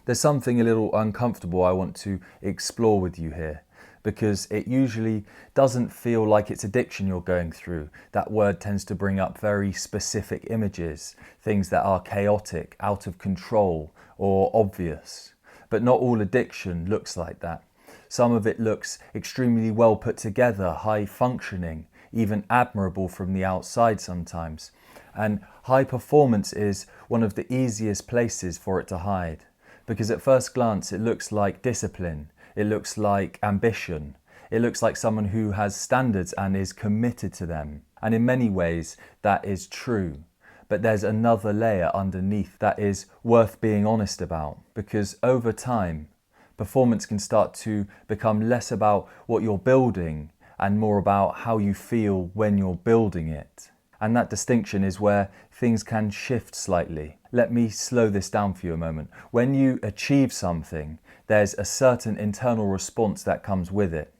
There's something a little uncomfortable I want to explore with you here, because it usually doesn't feel like it's addiction you're going through. That word tends to bring up very specific images, things that are chaotic, out of control, or obvious. But not all addiction looks like that. Some of it looks extremely well put together, high functioning, even admirable from the outside sometimes. And high performance is one of the easiest places for it to hide, because at first glance it looks like discipline, it looks like ambition, it looks like someone who has standards and is committed to them. And in many ways that is true. But there's another layer underneath that is worth being honest about, because over time, performance can start to become less about what you're building and more about how you feel when you're building it. And that distinction is where things can shift slightly. Let me slow this down for you a moment. When you achieve something, there's a certain internal response that comes with it.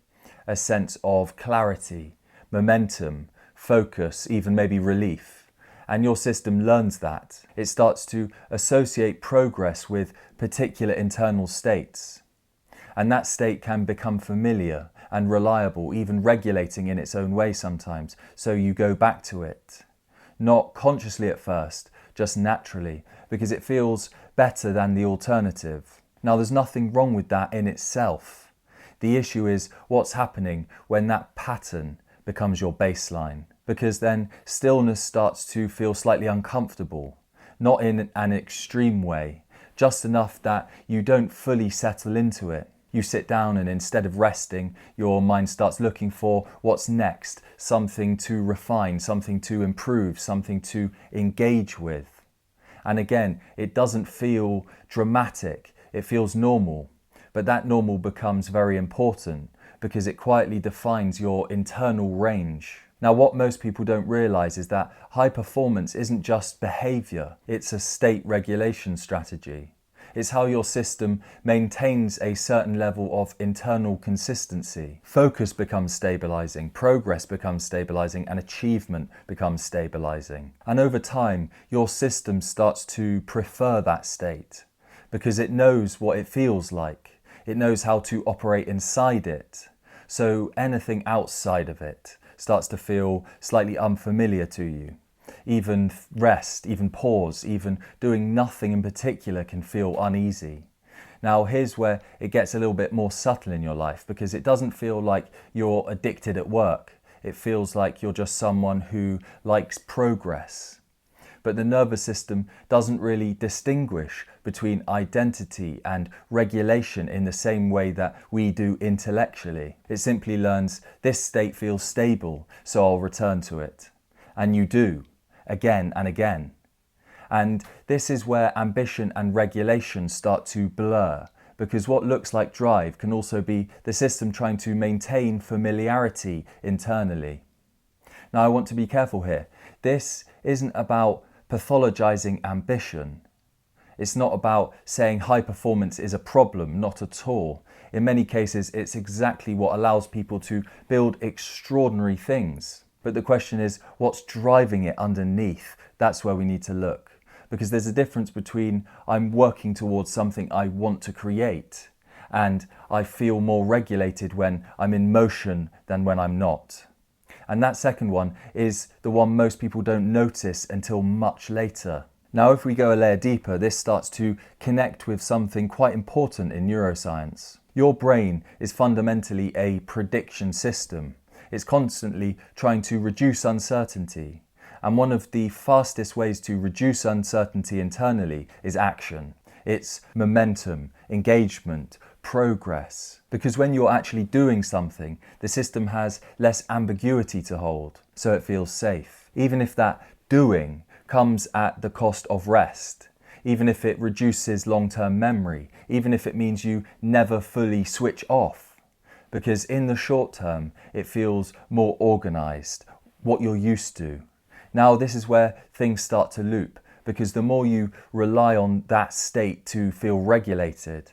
A sense of clarity, momentum, focus, even maybe relief. And your system learns that. It starts to associate progress with particular internal states. And that state can become familiar and reliable, even regulating in its own way sometimes, so you go back to it. Not consciously at first, just naturally, because it feels better than the alternative. Now, there's nothing wrong with that in itself. The issue is what's happening when that pattern becomes your baseline, because then stillness starts to feel slightly uncomfortable, not in an extreme way, just enough that you don't fully settle into it. You sit down and instead of resting, your mind starts looking for what's next, something to refine, something to improve, something to engage with. And again, it doesn't feel dramatic, it feels normal. But that normal becomes very important because it quietly defines your internal range. Now, what most people don't realize is that high performance isn't just behavior, it's a state regulation strategy. It's how your system maintains a certain level of internal consistency. Focus becomes stabilizing, progress becomes stabilizing, and achievement becomes stabilizing. And over time, your system starts to prefer that state because it knows what it feels like. It knows how to operate inside it. So anything outside of it starts to feel slightly unfamiliar to you. Even rest, even pause, even doing nothing in particular can feel uneasy. Now, here's where it gets a little bit more subtle in your life, because it doesn't feel like you're addicted at work. It feels like you're just someone who likes progress. But the nervous system doesn't really distinguish between identity and regulation in the same way that we do intellectually. It simply learns this state feels stable, so I'll return to it. And you do. Again and again. And this is where ambition and regulation start to blur, because what looks like drive can also be the system trying to maintain familiarity internally. Now, I want to be careful here. This isn't about pathologizing ambition. It's not about saying high performance is a problem, not at all. In many cases, it's exactly what allows people to build extraordinary things. But the question is, what's driving it underneath? That's where we need to look. Because there's a difference between I'm working towards something I want to create, and I feel more regulated when I'm in motion than when I'm not. And that second one is the one most people don't notice until much later. Now, if we go a layer deeper, this starts to connect with something quite important in neuroscience. Your brain is fundamentally a prediction system. It's constantly trying to reduce uncertainty. And one of the fastest ways to reduce uncertainty internally is action. It's momentum, engagement, progress. Because when you're actually doing something, the system has less ambiguity to hold, so it feels safe. Even if that doing comes at the cost of rest, even if it reduces long-term memory, even if it means you never fully switch off. Because in the short term, it feels more organized, what you're used to. Now, this is where things start to loop, because the more you rely on that state to feel regulated,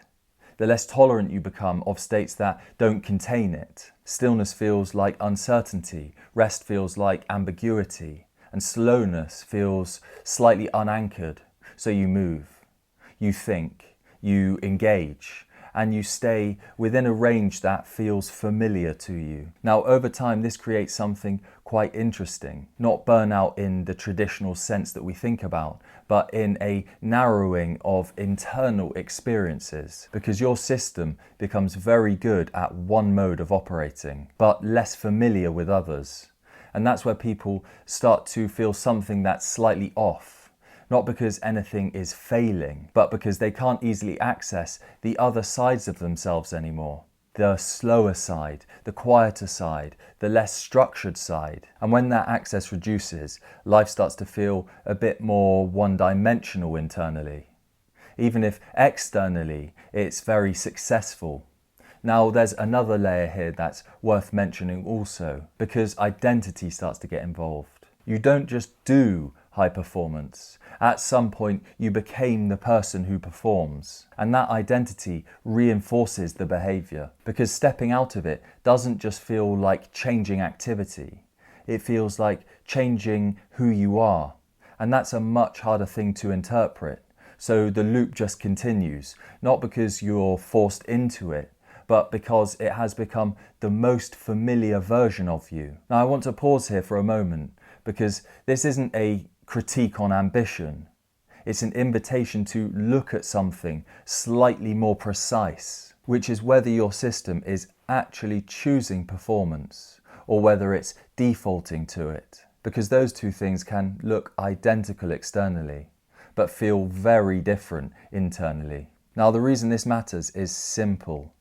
the less tolerant you become of states that don't contain it. Stillness feels like uncertainty, rest feels like ambiguity, and slowness feels slightly unanchored. So you move, you think, you engage, and you stay within a range that feels familiar to you. Now, over time, this creates something quite interesting. Not burnout in the traditional sense that we think about, but in a narrowing of internal experiences, because your system becomes very good at one mode of operating, but less familiar with others. And that's where people start to feel something that's slightly off. Not because anything is failing, but because they can't easily access the other sides of themselves anymore. The slower side, the quieter side, the less structured side. And when that access reduces, life starts to feel a bit more one-dimensional internally. Even if externally it's very successful. Now, there's another layer here that's worth mentioning also, because identity starts to get involved. You don't just do high performance. At some point, you became the person who performs, and that identity reinforces the behavior, because stepping out of it doesn't just feel like changing activity. It feels like changing who you are, and that's a much harder thing to interpret. So the loop just continues, not because you're forced into it, but because it has become the most familiar version of you. Now, I want to pause here for a moment, because this isn't a critique on ambition. It's an invitation to look at something slightly more precise, which is whether your system is actually choosing performance or whether it's defaulting to it. Because those two things can look identical externally, but feel very different internally. Now, the reason this matters is simple.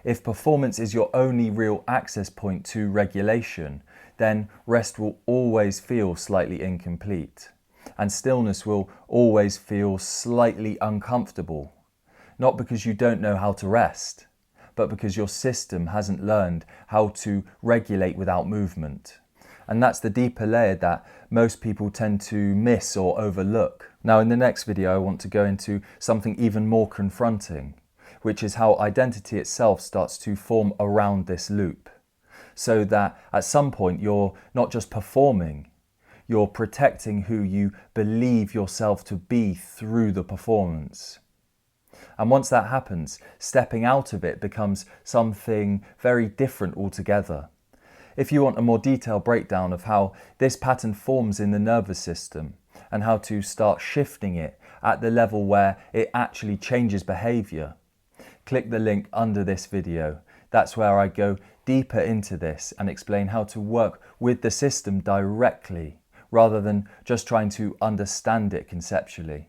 If performance is your only real access point to regulation, then rest will always feel slightly incomplete, and stillness will always feel slightly uncomfortable. Not because you don't know how to rest, but because your system hasn't learned how to regulate without movement. And that's the deeper layer that most people tend to miss or overlook. Now, in the next video, I want to go into something even more confronting, which is how identity itself starts to form around this loop. So that at some point you're not just performing, you're protecting who you believe yourself to be through the performance. And once that happens, stepping out of it becomes something very different altogether. If you want a more detailed breakdown of how this pattern forms in the nervous system and how to start shifting it at the level where it actually changes behavior, click the link under this video. That's where I go deeper into this and explain how to work with the system directly, rather than just trying to understand it conceptually.